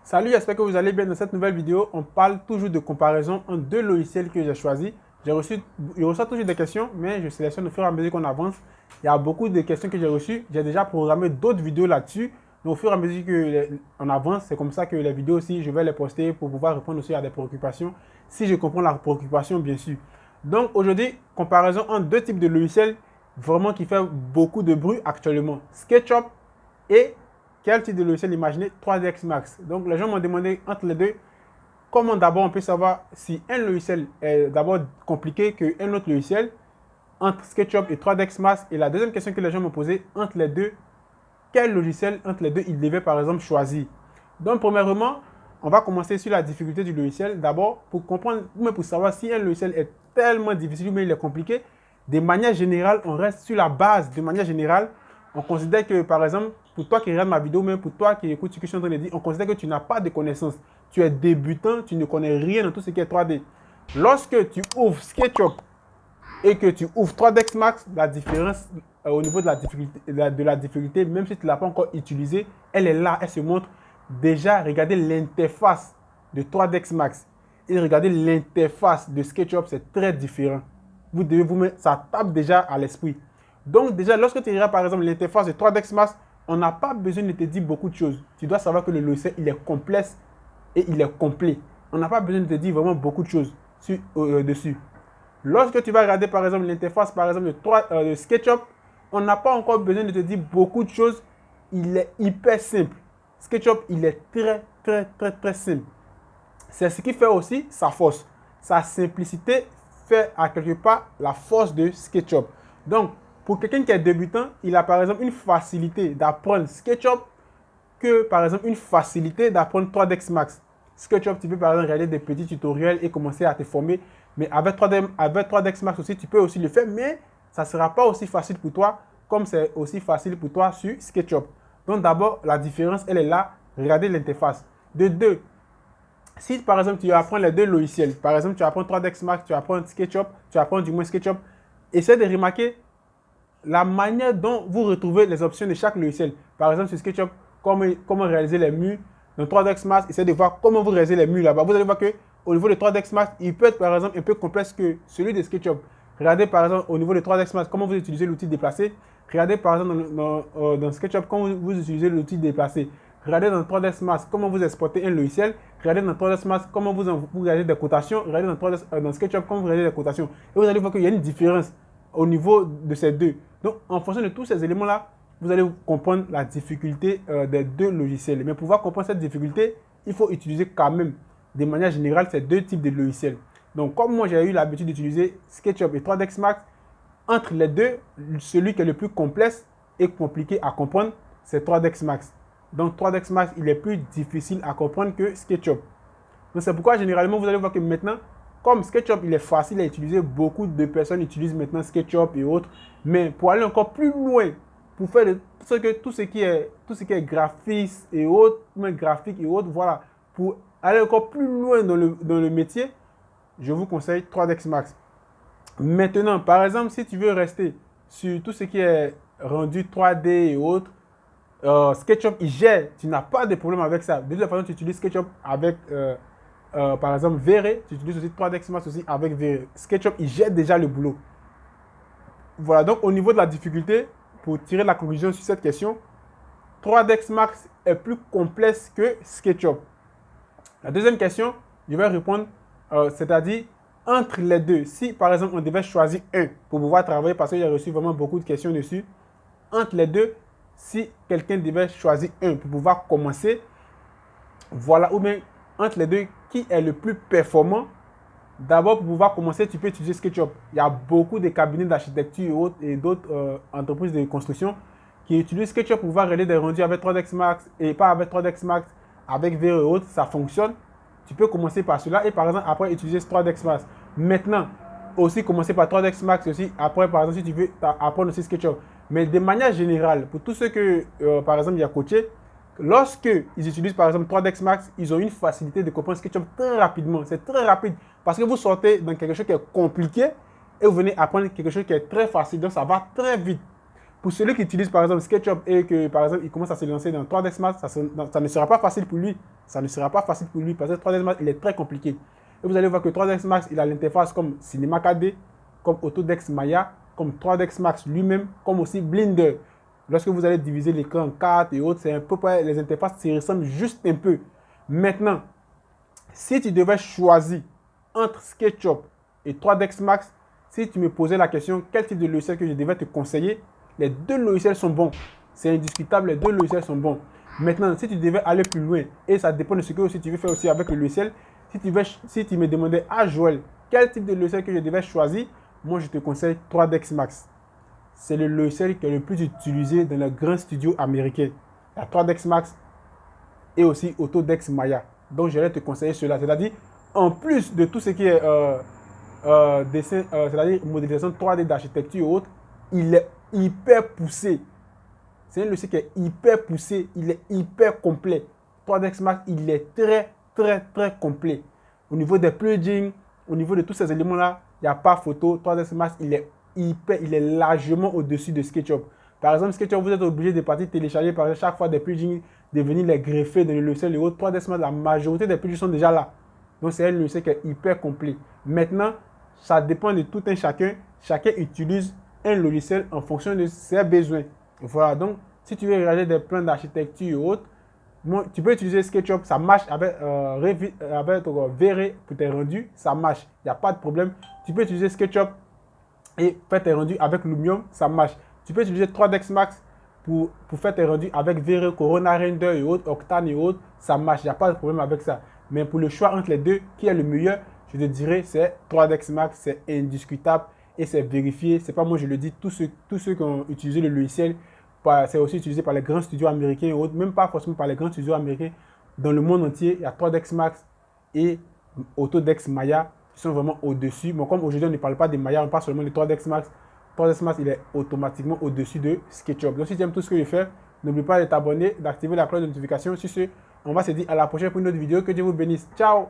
Salut, j'espère que vous allez bien. Dans cette nouvelle vidéo, on parle toujours de comparaison entre deux logiciels que j'ai choisis. Je reçois toujours des questions, mais je sélectionne au fur et à mesure qu'on avance. Il y a beaucoup de questions que j'ai reçues. J'ai déjà programmé d'autres vidéos là-dessus. Mais au fur et à mesure qu'on avance, c'est comme ça que les vidéos aussi, je vais les poster pour pouvoir répondre aussi à des préoccupations. Si je comprends la préoccupation, bien sûr. Donc aujourd'hui, comparaison entre deux types de logiciels vraiment qui fait beaucoup de bruit actuellement. SketchUp et quel type de logiciel imaginer 3ds Max. Donc les gens m'ont demandé entre les deux, comment d'abord on peut savoir si un logiciel est d'abord compliqué qu'un autre logiciel entre SketchUp et 3ds Max. Et la deuxième question que les gens m'ont posée, entre les deux, quel logiciel entre les deux ils devaient par exemple choisir. Donc premièrement, on va commencer sur la difficulté du logiciel. D'abord, pour comprendre, ou même pour savoir si un logiciel est tellement difficile ou bien il est compliqué, de manière générale, on reste sur la base. De manière générale, on considère que, par exemple, pour toi qui regarde ma vidéo, même pour toi qui écoute ce que je suis en train de dire, on considère que tu n'as pas de connaissances. Tu es débutant, tu ne connais rien dans tout ce qui est 3D. Lorsque tu ouvres SketchUp et que tu ouvres 3ds Max, la différence au niveau de la difficulté, même si tu ne l'as pas encore utilisée, elle est là, elle se montre. Déjà, regardez l'interface de 3ds Max et regardez l'interface de SketchUp, c'est très différent. Vous devez vous mettre, ça tape déjà à l'esprit. Donc déjà, lorsque tu regardes par exemple l'interface de 3ds Max, on n'a pas besoin de te dire beaucoup de choses. Tu dois savoir que le logiciel, il est complexe et il est complet. On n'a pas besoin de te dire vraiment beaucoup de choses dessus. Lorsque tu vas regarder par exemple l'interface par exemple de SketchUp, on n'a pas encore besoin de te dire beaucoup de choses. Il est hyper simple. SketchUp, il est très simple. C'est ce qui fait aussi sa force. Sa simplicité fait à quelque part la force de SketchUp. Donc, pour quelqu'un qui est débutant, il a par exemple une facilité d'apprendre SketchUp que par exemple une facilité d'apprendre 3ds Max. SketchUp, tu peux par exemple regarder des petits tutoriels et commencer à te former. Mais avec 3ds Max aussi, tu peux aussi le faire, mais ça ne sera pas aussi facile pour toi comme c'est aussi facile pour toi sur SketchUp. Donc d'abord, la différence, elle est là. Regardez l'interface. De deux, si par exemple tu apprends les deux logiciels, par exemple tu apprends 3ds Max, tu apprends SketchUp, tu apprends du moins SketchUp, essaie de remarquer la manière dont vous retrouvez les options de chaque logiciel. Par exemple sur SketchUp, comment réaliser les murs. Dans 3ds Max, essayez de voir comment vous réalisez les murs là-bas. Vous allez voir qu'au niveau de 3ds Max, il peut être par exemple un peu complexe que celui de SketchUp. Regardez par exemple au niveau de 3ds Max comment vous utilisez l'outil déplacé. Regardez par exemple dans SketchUp comment vous utilisez l'outil déplacé. Regardez dans 3ds Max comment vous exportez un logiciel. Regardez dans 3ds Max comment vous réalisez des cotations. Regardez dans SketchUp comment vous réalisez des cotations. Et vous allez voir qu'il y a une différence au niveau de ces deux. Donc, en fonction de tous ces éléments-là, vous allez comprendre la difficulté des deux logiciels. Mais pour pouvoir comprendre cette difficulté, il faut utiliser quand même, de manière générale, ces deux types de logiciels. Donc, comme moi, j'ai eu l'habitude d'utiliser SketchUp et 3ds Max, entre les deux, celui qui est le plus complexe et compliqué à comprendre, c'est 3ds Max. Donc, 3ds Max, il est plus difficile à comprendre que SketchUp. Donc, c'est pourquoi, généralement, vous allez voir que maintenant, comme SketchUp, il est facile à utiliser, beaucoup de personnes utilisent maintenant SketchUp et autres. Mais pour aller encore plus loin, pour faire tout ce qui est graphisme et autres, même graphique et autres, voilà, pour aller encore plus loin dans le métier, je vous conseille 3ds Max. Maintenant, par exemple, si tu veux rester sur tout ce qui est rendu 3D et autres, SketchUp, il gère, tu n'as pas de problème avec ça. De toute façon, tu utilises SketchUp avec par exemple, V-Ray, tu utilises aussi 3ds Max aussi avec V-Ray. SketchUp, il gère déjà le boulot. Voilà, donc au niveau de la difficulté, pour tirer la conclusion sur cette question, 3ds Max est plus complexe que SketchUp. La deuxième question, je vais répondre, c'est-à-dire entre les deux. Si par exemple on devait choisir un pour pouvoir travailler, parce que j'ai reçu vraiment beaucoup de questions dessus, entre les deux, si quelqu'un devait choisir un pour pouvoir commencer, voilà, ou bien entre les deux, qui est le plus performant? D'abord, pour pouvoir commencer, tu peux utiliser SketchUp. Il y a beaucoup de cabinets d'architecture et d'autres entreprises de construction qui utilisent SketchUp pour pouvoir réaliser des rendus avec 3ds Max et pas avec 3ds Max, avec VR et autres. Ça fonctionne. Tu peux commencer par cela et par exemple, après, utiliser 3ds Max. Maintenant, aussi commencer par 3ds Max aussi. Après, par exemple, si tu veux apprendre aussi SketchUp. Mais de manière générale, pour tous ceux que, par exemple, il y a coaché, lorsqu'ils utilisent par exemple 3ds Max, ils ont une facilité de comprendre SketchUp très rapidement. C'est très rapide parce que vous sortez dans quelque chose qui est compliqué et vous venez apprendre quelque chose qui est très facile. Donc ça va très vite. Pour celui qui utilise par exemple SketchUp et que par exemple il commence à se lancer dans 3ds Max, ça ne sera pas facile pour lui. Ça ne sera pas facile pour lui parce que 3ds Max il est très compliqué. Et vous allez voir que 3ds Max il a l'interface comme Cinema 4D, comme Autodesk Maya, comme 3ds Max lui-même, comme aussi Blender. Lorsque vous allez diviser l'écran en 4 et autres, c'est un peu près, les interfaces se ressemblent juste un peu. Maintenant, si tu devais choisir entre SketchUp et 3ds Max, si tu me posais la question quel type de logiciel que je devais te conseiller, les deux logiciels sont bons. C'est indiscutable, les deux logiciels sont bons. Maintenant, si tu devais aller plus loin, et ça dépend de ce que aussi tu veux faire aussi avec le logiciel, si tu me demandais à Joël quel type de logiciel que je devais choisir, moi je te conseille 3ds Max. C'est le logiciel qui est le plus utilisé dans les grands studios américains. Il y a 3ds Max et aussi Autodesk Maya. Donc, je vais te conseiller cela. C'est-à-dire, en plus de tout ce qui est dessin, c'est-à-dire modélisation 3D d'architecture et autres, il est hyper poussé. C'est un logiciel qui est hyper poussé. Il est hyper complet. 3ds Max, il est très, très, très complet. Au niveau des plugins, au niveau de tous ces éléments-là, il n'y a pas photo. 3ds Max, il est largement au-dessus de SketchUp. Par exemple, SketchUp, vous êtes obligé de partir télécharger par exemple, chaque fois des plugins, de venir les greffer dans le logiciel et autres. 3ds Max, la majorité des plugins sont déjà là. Donc, c'est un logiciel qui est hyper complet. Maintenant, ça dépend de tout un chacun. Chacun utilise un logiciel en fonction de ses besoins. Voilà, donc, si tu veux regarder des plans d'architecture et autres, tu peux utiliser SketchUp, ça marche avec VR pour tes rendus, ça marche, il n'y a pas de problème. Tu peux utiliser SketchUp et faire tes rendus avec Lumion, ça marche. Tu peux utiliser 3ds Max pour faire tes rendus avec VR, Corona Render et autres, Octane et autres, ça marche, il n'y a pas de problème avec ça. Mais pour le choix entre les deux, qui est le meilleur, je te dirais c'est 3ds Max, c'est indiscutable et c'est vérifié. C'est pas moi je le dis, tous ceux qui ont utilisé le logiciel, c'est aussi utilisé par les grands studios américains et autres, même pas forcément par les grands studios américains. Dans le monde entier, il y a 3ds Max et Autodesk Maya qui sont vraiment au-dessus. Mais comme aujourd'hui, on ne parle pas des Maya, on parle seulement de 3ds Max. 3ds Max, il est automatiquement au-dessus de SketchUp. Donc, si tu aimes tout ce que je fais, n'oublie pas de t'abonner, d'activer la cloche de notification. Sur ce, on va se dire à la prochaine pour une autre vidéo. Que Dieu vous bénisse. Ciao!